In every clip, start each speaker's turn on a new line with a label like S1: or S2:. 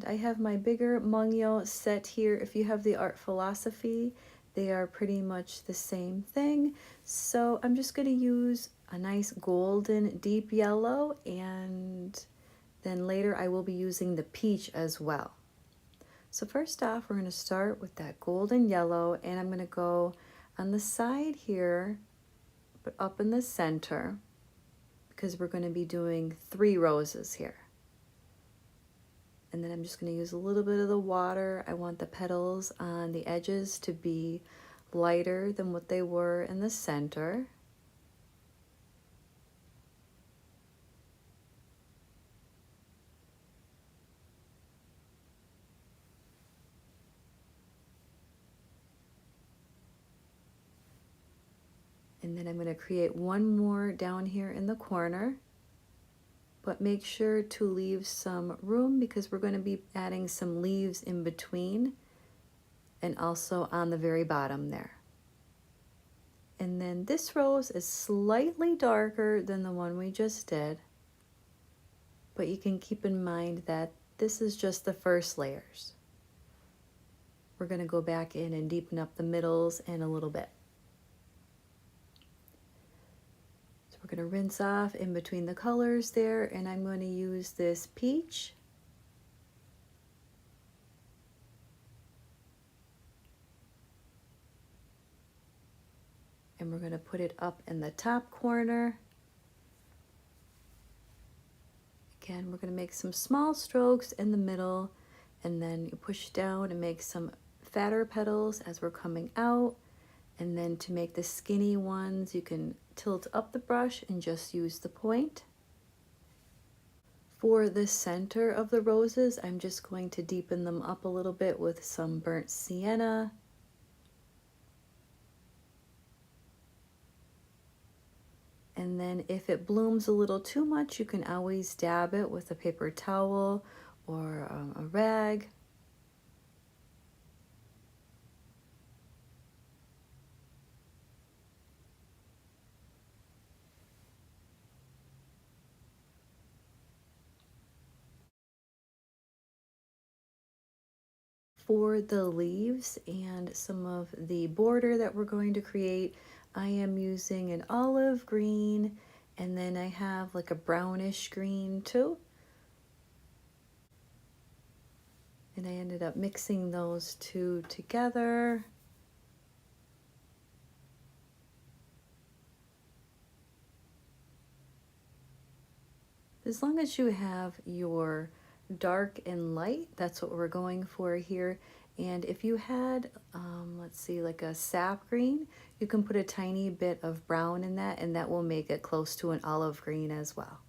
S1: I have my bigger Mungyo set here. If you have the art philosophy, they are pretty much the same thing. So I'm just going to use a nice golden deep yellow, and then later I will be using the peach as well. So first off, we're going to start with that golden yellow, and I'm going to go on the side here, but up in the center, because we're going to be doing 3 roses here. And then I'm just going to use a little bit of the water. I want the petals on the edges to be lighter than what they were in the center. And then I'm going to create one more down here in the corner, but make sure to leave some room because we're going to be adding some leaves in between and also on the very bottom there. And then this rose is slightly darker than the one we just did, but you can keep in mind that this is just the first layers. We're going to go back in and deepen up the middles in a little bit. So we're going to rinse off in between the colors there, and I'm going to use this peach. And we're going to put it up in the top corner. Again, we're going to make some small strokes in the middle, and then you push down and make some fatter petals as we're coming out. And then to make the skinny ones, you can tilt up the brush and just use the point. For the center of the roses, I'm just going to deepen them up a little bit with some burnt sienna. And then if it blooms a little too much, you can always dab it with a paper towel or a rag. For the leaves and some of the border that we're going to create, I am using an olive green, and then I have like a brownish green too. And I ended up mixing those two together. As long as you have your dark and light, that's what we're going for here. And if you had, let's see, like a sap green, you can put a tiny bit of brown in that, and that will make it close to an olive green as well.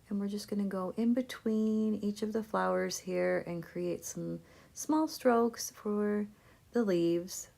S1: And we're just going to go in between each of the flowers here and create some small strokes for the leaves.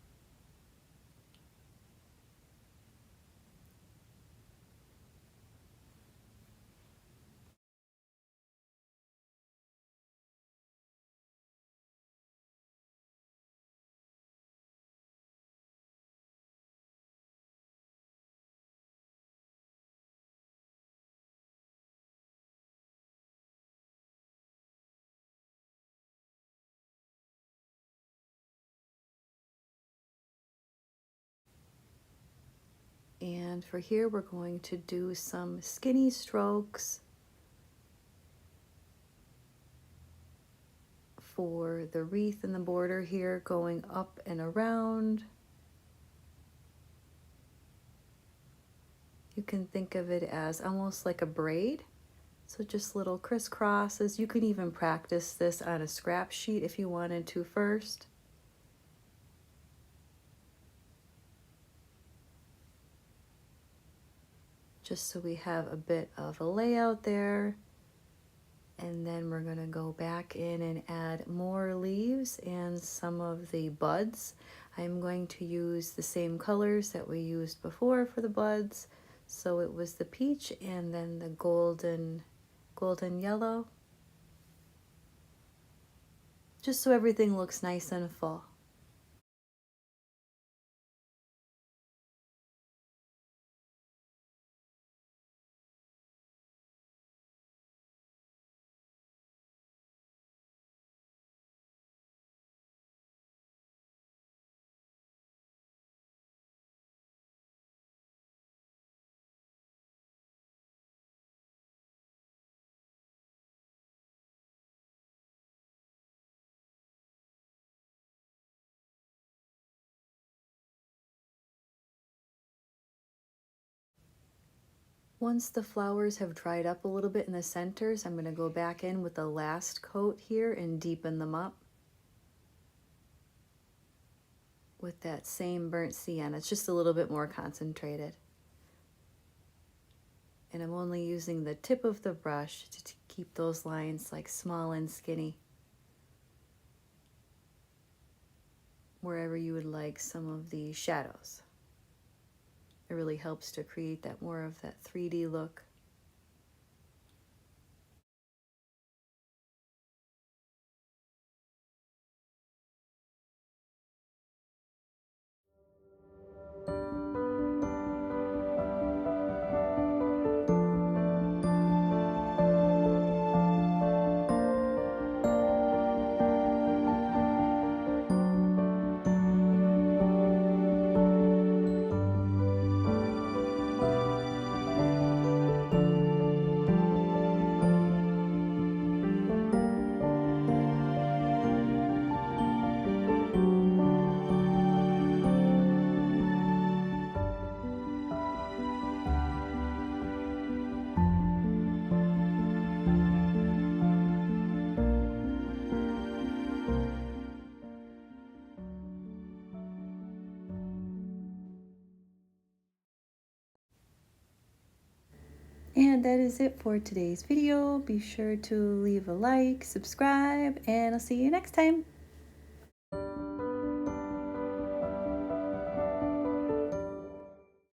S1: And for here, we're going to do some skinny strokes for the wreath and the border here, going up and around. You can think of it as almost like a braid. So just little crisscrosses. You can even practice this on a scrap sheet if you wanted to first. Just so we have a bit of a layout there. And then we're going to go back in and add more leaves and some of the buds. I'm going to use the same colors that we used before for the buds. So it was the peach and then the golden yellow. Just so everything looks nice and full. Once the flowers have dried up a little bit in the centers, I'm going to go back in with the last coat here and deepen them up with that same burnt sienna. It's just a little bit more concentrated. And I'm only using the tip of the brush to keep those lines like small and skinny. Wherever you would like some of the shadows. It really helps to create that more of that 3D look. And that is it for today's video. Be sure to leave a like, subscribe, and I'll see you next time.